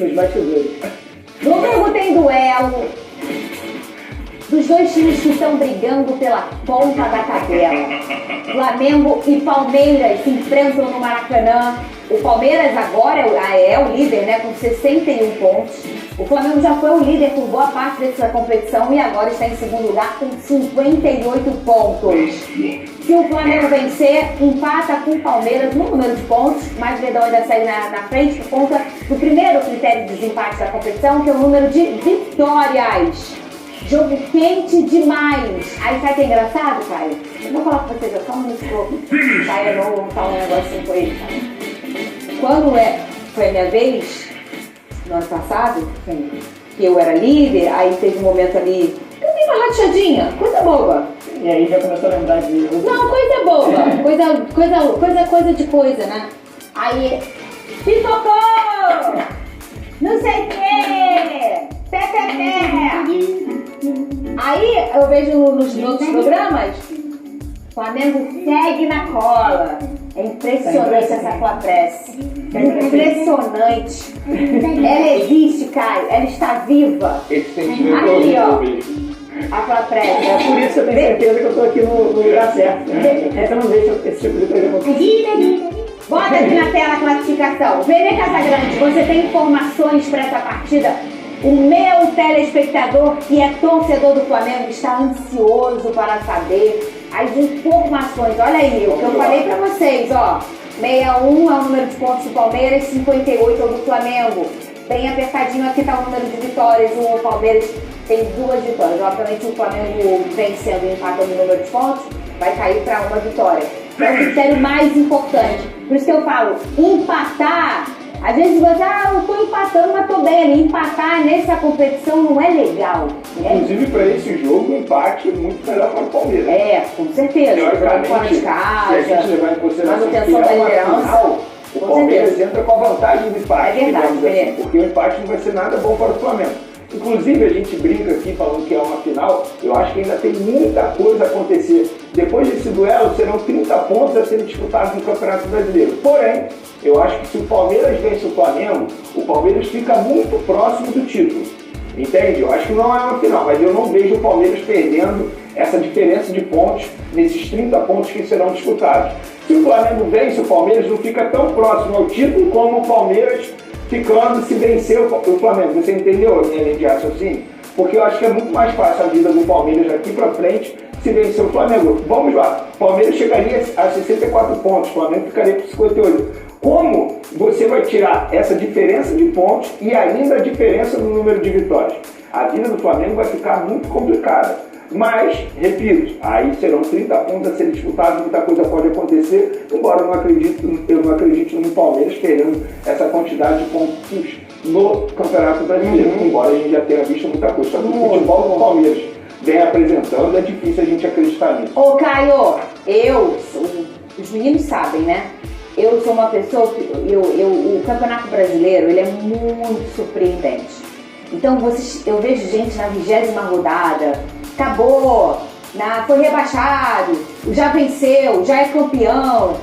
nos bastidores. Domingo tem duelo dos dois times que estão brigando pela ponta da tabela. Flamengo e Palmeiras se enfrentam no Maracanã. O Palmeiras agora é o líder, né, com 61 pontos. O Flamengo já foi o líder por boa parte dessa competição e agora está em segundo lugar com 58 pontos. Se o Flamengo vencer, empata com o Palmeiras no número de pontos, mas o Verdão ainda segue na frente por conta do primeiro critério de desempate da competição, que é o número de vitórias. Jogo quente demais. Aí sabe o que é engraçado, Caio? Eu vou falar pra vocês, eu só um minuto. Caio, eu vou falar um negocinho com ele, Caio. Quando foi a minha vez, no ano passado, que eu era líder, aí teve um momento ali, eu dei uma rachadinha, coisa boba. E aí já começou a lembrar de... Não, coisa boba, coisa, né? Aí, pipocou! Não sei o quê! Pé. Aí eu vejo nos outros programas, Flamengo segue na cola. É impressionante essa Flapress. É impressionante. Ela existe, Caio. Ela está viva. Esse sentimento aqui, é ó. A Flapress. É por isso que eu tenho certeza que eu estou aqui no lugar certo. Essa não deixa esse tipo de coisa acontecer. Bota aqui na tela a classificação. Vene Casagrande, você tem informações para essa partida? O meu telespectador, que é torcedor do Flamengo, está ansioso para saber as informações. Olha aí, o que eu falei para vocês, ó. 61 é o número de pontos do Palmeiras, 58 é o do Flamengo. Bem apertadinho aqui está o número de vitórias. O Palmeiras tem 2 vitórias. Obviamente o Flamengo vencendo e empatando o número de pontos, vai cair para uma vitória. É o critério mais importante. Por isso que eu falo, empatar. Às vezes você, eu tô empatando, mas tô bem ali. Empatar nessa competição não é legal. Inclusive, para esse jogo, o empate é muito melhor para o Palmeiras. É, com certeza. Teoricamente, fora de se a gente casa, levar em consideração manutenção da liderança. O Palmeiras entra com a vantagem do empate, É verdade, digamos assim, porque o empate não vai ser nada bom para o Flamengo. Inclusive, a gente brinca aqui falando que é uma final, eu acho que ainda tem muita coisa a acontecer. Depois desse duelo, serão 30 pontos a serem disputados no Campeonato Brasileiro. Porém, eu acho que se o Palmeiras vence o Flamengo, o Palmeiras fica muito próximo do título. Entende? Eu acho que não é uma final, mas eu não vejo o Palmeiras perdendo essa diferença de pontos nesses 30 pontos que serão disputados. Se o Flamengo vence, o Palmeiras não fica tão próximo ao título como o Palmeiras ficando se vencer o Flamengo. Você entendeu a minha linha de raciocínio? Porque eu acho que é muito mais fácil a vida do Palmeiras daqui para frente se vencer o Flamengo. Vamos lá, o Palmeiras chegaria a 64 pontos, o Flamengo ficaria com 58. Como você vai tirar essa diferença de pontos e ainda a diferença no número de vitórias? A vida do Flamengo vai ficar muito complicada. Mas, repito, aí serão 30 pontos a serem disputados, muita coisa pode acontecer, embora eu não acredite no Palmeiras querendo essa quantidade de pontos no Campeonato Brasileiro, embora a gente já tenha visto muita coisa. Só que o futebol do Palmeiras vem apresentando, é difícil a gente acreditar nisso. Ô Caio, os meninos sabem, né? Eu sou uma pessoa que o Campeonato Brasileiro, ele é muito surpreendente. Então eu vejo gente na 20ª rodada, acabou, foi rebaixado, já venceu, já é campeão.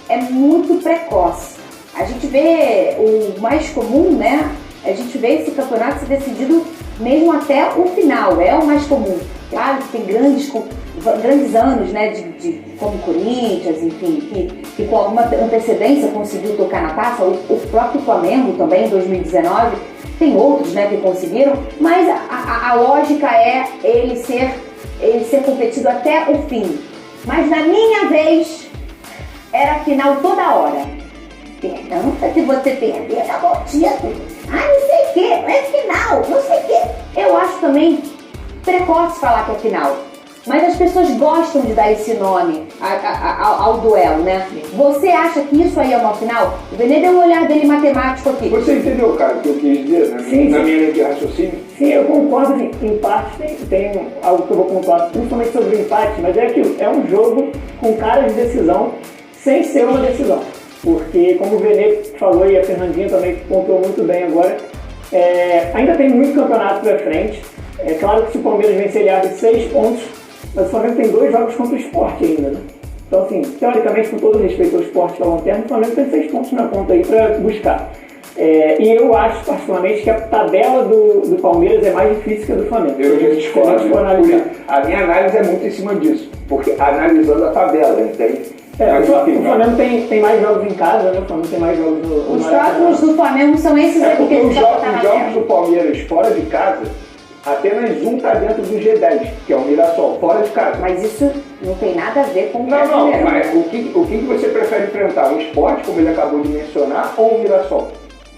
É muito precoce. A gente vê o mais comum, né? A gente vê esse campeonato ser decidido mesmo até o final, é o mais comum. Claro que tem grandes anos, né, como Corinthians, enfim, que com alguma antecedência conseguiu tocar na taça, o próprio Flamengo também, em 2019, tem outros, né, que conseguiram, mas a lógica é ele ser competido até o fim. Mas na minha vez, era final toda hora. Perdão, se você perder, acabou o título. Não sei o que, é final, não sei o que. Eu acho também precoce falar que é final. Mas as pessoas gostam de dar esse nome ao duelo, né? Você acha que isso aí é uma final? O Benê deu um olhar dele matemático aqui. Você entendeu, cara, o que eu quis dizer, né? Sim, na minha linha de raciocínio? Sim, eu concordo em parte, tem algo que eu vou pontuar, principalmente sobre o empate, mas é aquilo, é um jogo com cara de decisão, sem ser uma decisão. Porque, como o Benê falou e a Fernandinha também pontuou muito bem agora, ainda tem muito campeonato pra frente. É claro que se o Palmeiras vencer, ele abre 6 pontos, mas o Flamengo tem 2 jogos contra o Sport ainda, né? Então, assim, teoricamente, com todo respeito ao Sport que é a lanterna, o Flamengo tem 6 pontos na conta aí pra buscar. E eu acho, particularmente, que a tabela do Palmeiras é mais difícil que a do Flamengo. Eu discordo. A minha análise é muito em cima disso, porque analisando a tabela, entende? O Flamengo tem mais jogos em casa, né? O Flamengo tem mais jogos no Os próximos do Flamengo são esses aqui que a os gente vai botar na jogos tela. do Palmeiras fora de casa, apenas um está dentro do G10, que é o Mirassol, fora de casa. Mas isso não tem nada a ver com o Não, brasileiro. mas o que você prefere enfrentar? O Sport, como ele acabou de mencionar, ou o Mirassol?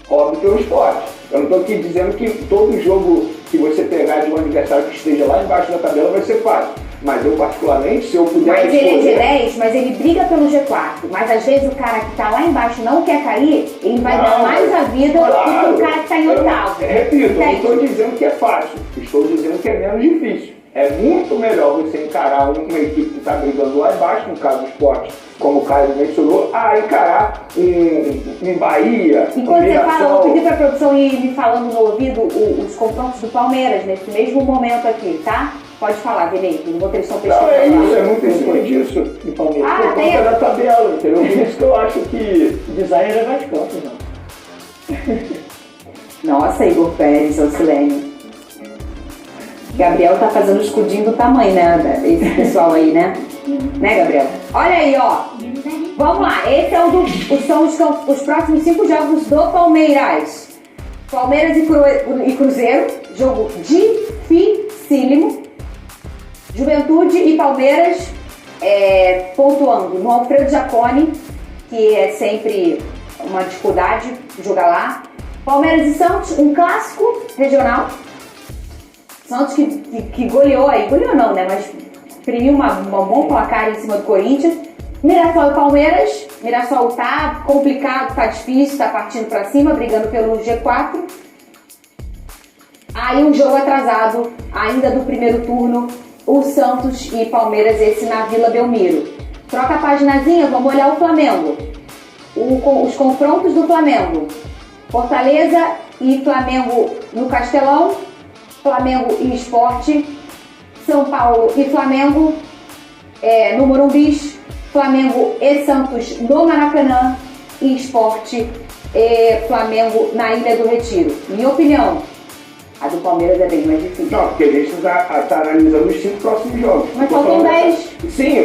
Óbvio que é o Sport. Eu não estou aqui dizendo que todo jogo que você pegar de um adversário que esteja lá embaixo da tabela vai ser fácil. Mas eu, particularmente, se eu puder Mas escolher... ele é G10, mas ele briga pelo G4. Mas às vezes o cara que tá lá embaixo não quer cair, ele vai dar mais a vida do que o cara que tá em oitavo. Repito, eu não estou dizendo que é fácil. Estou dizendo que é menos difícil. É muito melhor você encarar uma equipe que está brigando lá embaixo, no caso do Sport, como o Caio mencionou, a encarar um Bahia, Enquanto você fala, eu vou Mirassol. pedir pra produção ir me falando no ouvido os confrontos do Palmeiras nesse mesmo momento aqui, tá? Pode falar, Vinícius, não vou ter só pesquisa. Não, é isso, é muito em cima disso. Do Palmeiras. Por conta da tabela, entendeu? Por isso que eu acho que... O design é mais campo, não. Nossa, Igor Pérez, Ocilene. Gabriel tá fazendo o escudinho do tamanho, né? Esse pessoal aí, né? Né, Gabriel? Olha aí, ó. Vamos lá. Esse é são os próximos 5 jogos do Palmeiras. Palmeiras e Cruzeiro. Jogo dificílimo. Juventude e Palmeiras pontuando no Alfredo Jaconi, que é sempre uma dificuldade jogar lá. Palmeiras e Santos, um clássico regional. Santos que goleou aí, goleou não, né? Mas imprimiu um bom placar em cima do Corinthians. Mirassol e Palmeiras. Mirassol tá complicado, tá difícil, tá partindo pra cima, brigando pelo G4. Aí um jogo atrasado, ainda do primeiro turno, o Santos e Palmeiras, esse na Vila Belmiro. Troca a paginazinha, vamos olhar o Flamengo. Os confrontos do Flamengo. Fortaleza e Flamengo no Castelão. Flamengo e Sport. São Paulo e Flamengo no Morumbi. Flamengo e Santos no Maracanã. E Sport e Flamengo na Ilha do Retiro. Minha opinião, a do Palmeiras é bem mais difícil. Não, porque a gente está analisando os 5 próximos jogos. Mas faltam 10. Sim,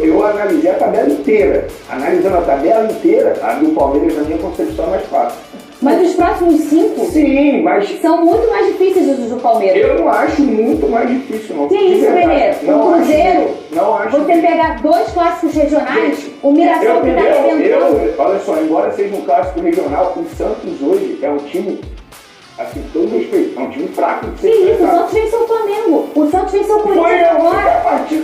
eu analisei a tabela inteira. Analisando a tabela inteira, a do Palmeiras, na minha concepção, é mais fácil. Mas os próximos 5 Sim, mas são muito mais difíceis os do Palmeiras. eu não acho muito mais difícil, não. Que isso, Pereira? O Cruzeiro, não acho. você pegar 2 clássicos regionais, o Mirassol que tá arrebentando. Olha só, embora seja um clássico regional, o Santos hoje é um time, assim, todo respeito, é um time fraco. Que isso, o Santos venceu o Flamengo. O Santos venceu o Corinthians agora.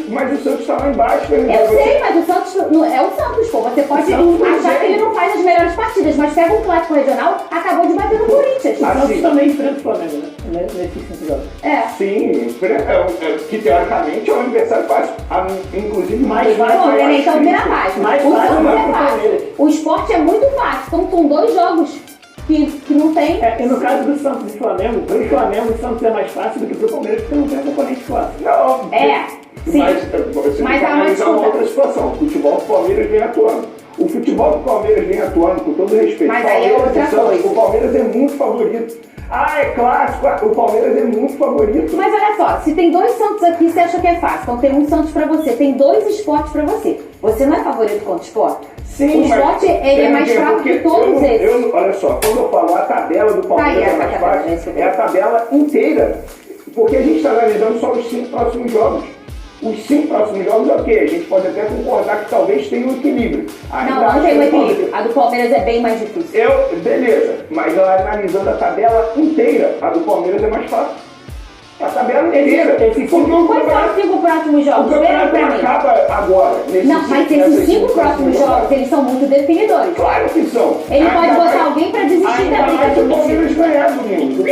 Mas o Santos está lá embaixo. Eu sei, mas o Santos é o Santos, pô. Você pode achar que ele não faz as melhores partidas, mas pega um clássico regional, acabou de bater no Corinthians. O Santos também enfrenta o Flamengo, né? Nesses 5 jogos. Sim, que teoricamente é um adversário fácil. Inclusive mais fácil. Bom, então vira fácil. Mais O fácil Santos é é pro fácil. Palmeiras. O Sport é muito fácil. Então são 2 jogos que não tem. E no caso do Santos e Flamengo, pro Flamengo o Santos é mais fácil do que pro Palmeiras, porque não tem um componente clássico. Não, Sim. Você Mas tem que há uma analisar uma disputa. outra situação. O futebol do Palmeiras vem atuando. O futebol do Palmeiras vem atuando, com todo respeito. Mas aí é Palmeiras outra e Santos, coisa. O Palmeiras é muito favorito. É clássico. O Palmeiras é muito favorito. Mas olha só, se tem 2 Santos aqui, você acha que é fácil. Então tem um Santos pra você, tem 2 esportes pra você. Você não é favorito contra o Sport? Sim, o Sport ele é mais fraco que todos esses. Olha só, quando eu falo a tabela do Palmeiras Tá aí, é mais essa tabela, fácil, é a tabela inteira. Porque a gente está analisando só os 5 próximos jogos. Os 5 próximos jogos, ok, a gente pode até concordar que talvez tenha um equilíbrio. Não tem um equilíbrio. A do Palmeiras é bem mais difícil. Beleza, mas eu analisando a tabela inteira, a do Palmeiras é mais fácil. A tabela inteira. Quais são os 5 próximos jogos? O campeonato acaba agora. Não, mas esses 5 próximos jogos, eles são muito definidores. Claro que são. Ele pode botar alguém pra desistir da briga do do Palmeiras ganhar domingo.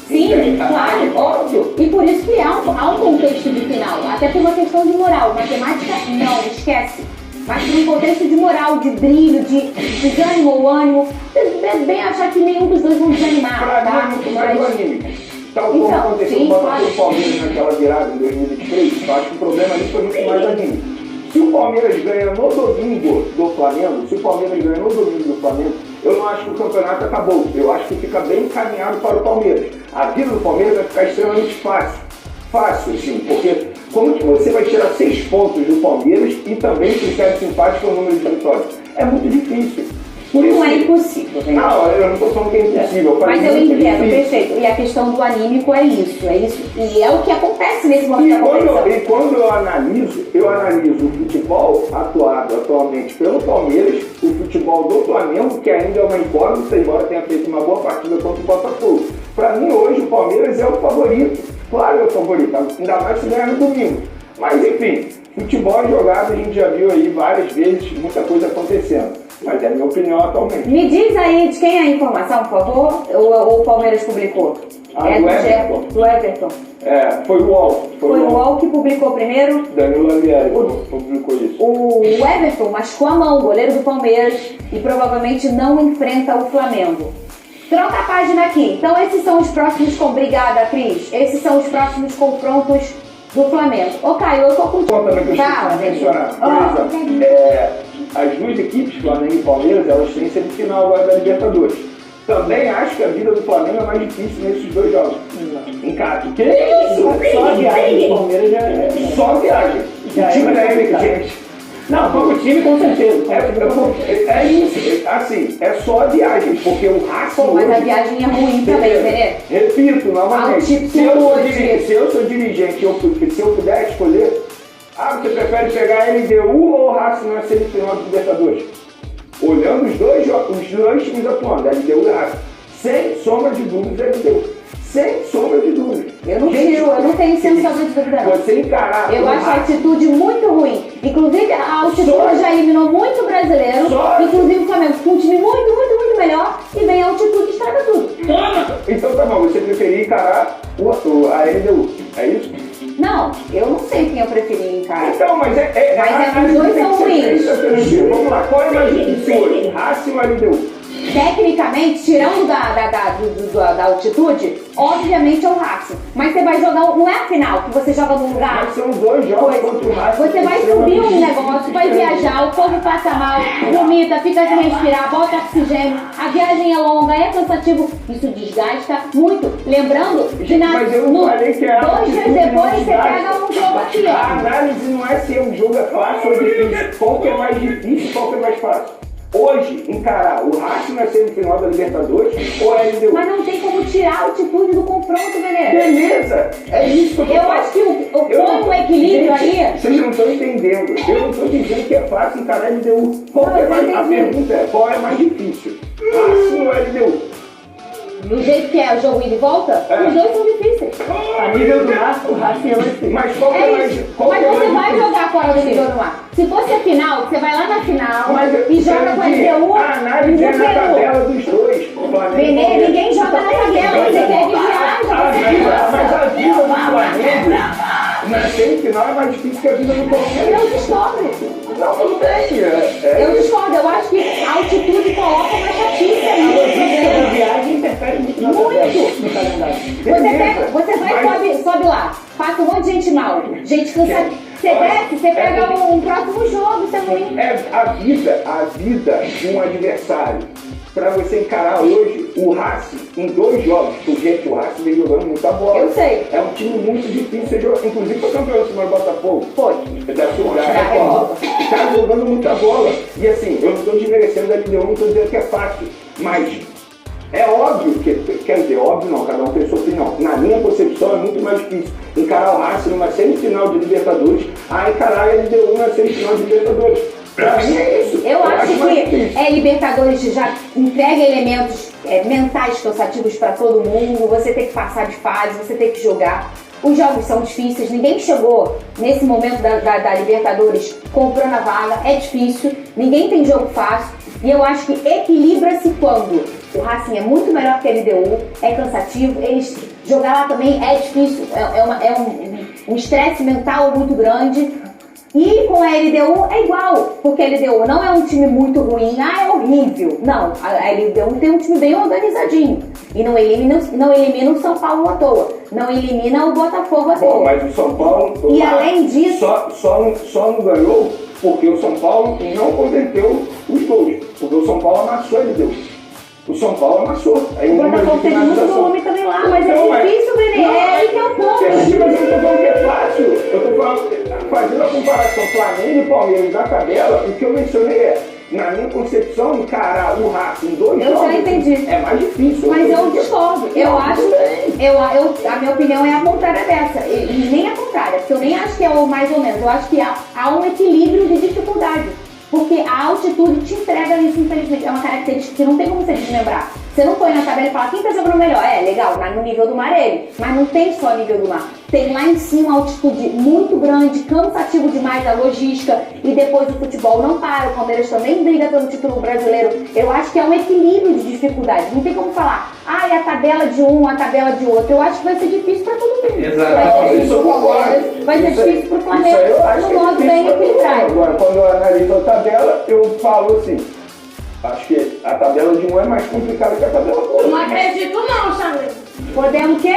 Sim, claro. Óbvio. E por isso que há um contexto de final, até por uma questão de moral. Matemática, não, esquece. Mas por um contexto de moral, de brilho, de desânimo ou ânimo. Bem achar que nenhum dos dois vão desanimar, Pra mim é tá? muito mais do anime. Tal como Então, aconteceu sim, com claro. o Palmeiras naquela virada em 2023, eu acho que o problema ali foi muito mais anime. Se o Palmeiras ganha no domingo do Flamengo, eu não acho que o campeonato acabou. Eu acho que fica bem encaminhado para o Palmeiras. A vida do Palmeiras vai ficar extremamente fácil. Fácil, sim, porque como que você vai tirar 6 pontos do Palmeiras e também critério simpático o número de vitórias? É muito difícil. Por isso, não é impossível, né? Não, eu não estou falando que é impossível. Mas eu muito entendo, difícil. perfeito. E a questão do anímico é isso. E é o que acontece nesse momento da competição. E quando eu analiso o futebol atuado atualmente pelo Palmeiras, o futebol do Flamengo, que ainda é uma incógnita, embora tenha feito uma boa partida contra o Botafogo. Para mim, hoje, o Palmeiras é o favorito. Claro, é o favorito, ainda mais se ganhar no domingo. Mas, enfim, futebol jogado a gente já viu aí várias vezes, muita coisa acontecendo. Mas é a minha opinião atualmente. Me diz aí de quem é a informação, por favor, ou o Palmeiras publicou? Do Everton. Foi o UOL. Foi o UOL que publicou primeiro? Danilo Lambieri publicou isso. O Everton machucou a mão, o goleiro do Palmeiras, e provavelmente não enfrenta o Flamengo. Troca a página aqui. Então esses são os próximos... Obrigada, Cris. Esses são os próximos confrontos do Flamengo. Ô, Caio, eu tô com... Também que eu esqueci de mencionar. Por exemplo, as duas equipes, Flamengo e Palmeiras, elas têm semifinal agora da Libertadores. Também acho que a vida do Flamengo é mais difícil nesses 2 jogos. Em casa. Que isso? Só a viagem do Palmeiras já é... Só a viagem. O time da América, gente. Não, como time, com certeza. É isso. Assim, é só a viagem. Porque o Racing... Mas a viagem é ruim também, né? Repito, novamente. Se eu sou dirigente, se eu puder escolher... você prefere pegar a LDU ou o Racing na semifinal de Libertadores? Olhando os dois times atuando, a LDU e o Racing. Sem sombra de dúvidas, a LDU. Sem sombra de dúvida. Eu não tenho sem sombra de dúvida. Você encarar. Eu acho a atitude muito ruim. Inclusive, a altitude já eliminou muito brasileiro. Inclusive o Flamengo com um time muito melhor. E vem a altitude e estraga tudo. Então tá bom, você preferia encarar a LDU. É isso? Não, eu não sei quem eu preferi encarar. Então, mas os dois são ruins. Vamos lá, qual é mais difícil hoje? Racing ou LDU? Tecnicamente, tirando da altitude, obviamente é o Racing. Mas você vai jogar, não é a final, que você joga num lugar. Mas são 2 jogos contra o Racing. Você vai subir um negócio, vai viajar, o povo passa mal, vomita, fica sem respirar, bota oxigênio, a viagem é longa, é cansativo, isso desgasta muito. Lembrando que mas eu não falei que é 2 dias depois você pega um jogo aqui, ó. A análise não é se um jogo é fácil ou difícil. Qual que é mais difícil e qual que é mais fácil? Hoje, encarar o Racing na semifinal da Libertadores ou a LDU? Mas não tem como tirar a altitude do confronto, Veneza. Beleza, é isso que eu tô falando. Eu acho que põe um equilíbrio aí. Vocês não estão entendendo. Eu não estou dizendo que é fácil encarar a LDU. A pergunta é, qual é mais difícil? Racing ou LDU? Do jeito que é o jogo ida e volta, os dois são difíceis. A nível do mar, o Racing é mais difícil. Mas qual que é mais difícil? Mas você vai jogar fora do nível do mar. Se fosse a final, você vai lá na final e joga com a LDU a análise é na tabela dos dois. Benê, ninguém joga na tabela, você quer que viaja. Mas a vida do Flamengo na semifinal é mais difícil que a vida do Palmeiras. Eu discordo. Não, não tem. Eu discordo, eu acho que a altitude coloca uma chatice aí. A viagem interfere muito no calendário. Você vai e sobe lá, passa um monte de gente mal, gente cansada. Você desce, você pega um próximo jogo, você não... A vida de um adversário. Pra você encarar hoje o Racing em 2 jogos, porque o Racing vem jogando muita bola. Eu sei. É um time muito difícil de jogar. Inclusive foi campeão do Simão Botafogo. Foi. Da Recopa. Tá jogando muita bola. E assim, eu não estou desmerecendo a LDU, não estou dizendo que é fácil. Mas é óbvio que, quer dizer, óbvio não, cada um tem sua opinião. Na minha concepção é muito mais difícil encarar o Racing numa semifinal de Libertadores a encarar a LDU na semifinal de Libertadores. Pra mim é isso. Eu acho que Libertadores já entrega elementos mentais cansativos para todo mundo. Você tem que passar de fase, você tem que jogar. Os jogos são difíceis, ninguém chegou nesse momento da Libertadores comprando a vaga, é difícil, ninguém tem jogo fácil. E eu acho que equilibra-se quando o Racing é muito melhor que a LDU, é cansativo, eles jogar lá também é difícil, é um estresse mental muito grande. E com a LDU é igual, porque a LDU não é um time muito ruim, é horrível. Não, a LDU tem um time bem organizadinho. E não elimina o São Paulo à toa. Não elimina o Botafogo à toa. Bom, mas o São Paulo... E além disso... Só não ganhou porque o São Paulo não converteu os gols. Porque o São Paulo amassou a LDU. O São Paulo amassou. Aí O Botafogo teve muito volume também lá, mas Então, é difícil, Vene. É aí que é o ponto. Mas eu não tô falando que é fácil. Eu tô falando, fazendo a comparação Flamengo e Palmeiras da tabela, o que eu mencionei é, na minha concepção, encarar o Racing em 2 jogos Eu já entendi. é mais difícil. Mas eu discordo. Eu acho. A minha opinião é a contrária dessa. E nem a contrária, porque eu nem acho que é o mais ou menos. Eu acho que há um equilíbrio de dificuldade. Porque a altitude te entrega isso, infelizmente. É uma característica que não tem como você desmembrar. Você não põe na tabela e fala quem tá jogando melhor. É, legal, no nível do mar ele. Mas não tem só nível do mar. Tem lá em cima uma altitude muito grande, cansativo demais a logística. E depois o futebol não para. O Palmeiras também briga pelo título brasileiro. Eu acho que é um equilíbrio de dificuldade. Não tem como falar, a tabela de um, a tabela de outro. Eu acho que vai ser difícil pra todo mundo. Exato. Isso eu concordo. Vai ser difícil pro Flamengo. No modo bem equilibrado. Agora, quando eu analiso a tabela, eu falo assim, acho que a tabela de um é mais complicada que a tabela do outro. Não acredito não, Samir. Podemos o quê?